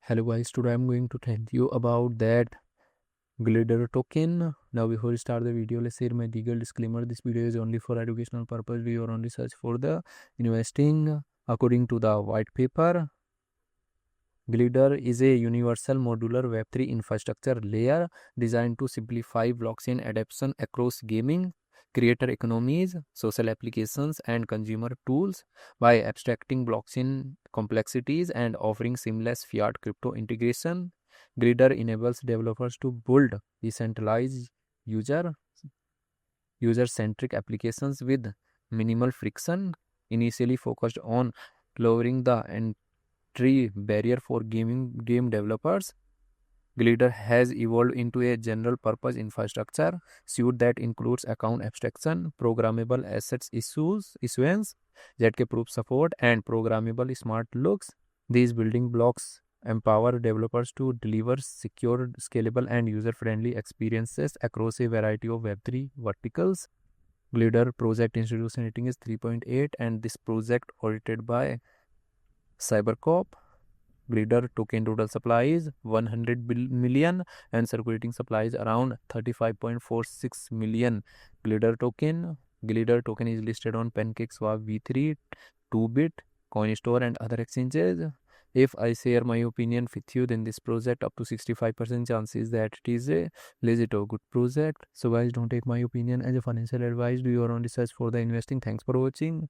Hello guys, today I'm going to tell you about that Glidr token. Now before we start the video, let's share my legal disclaimer. This video is only for educational purpose. We are only search for the investing according to the white paper. Glidr is a universal modular Web3 infrastructure layer designed to simplify blockchain adoption across gaming, creator economies, social applications, and consumer tools by abstracting blockchain complexities and offering seamless fiat crypto integration. Glidr enables developers to build decentralized user-centric applications with minimal friction, initially focused on lowering the barrier for game developers. Glidr has evolved into a general purpose infrastructure suite that includes account abstraction, programmable issuance, ZK proof support, and programmable smart looks. These building blocks empower developers to deliver secure, scalable, and user-friendly experiences across a variety of Web3 verticals. Glidr project institution rating is 3.8, and this project audited by Cybercorp. Glidr token total supply is 100 million and circulating supply is around 35.46 million Glidr token is listed on PancakeSwap v3, 2bit, CoinStore, and other exchanges. If I share my opinion with you, then this project up to 65% chances that it is a legit or good project. So guys, don't take my opinion as a financial advice. Do your own research for the investing. Thanks for watching.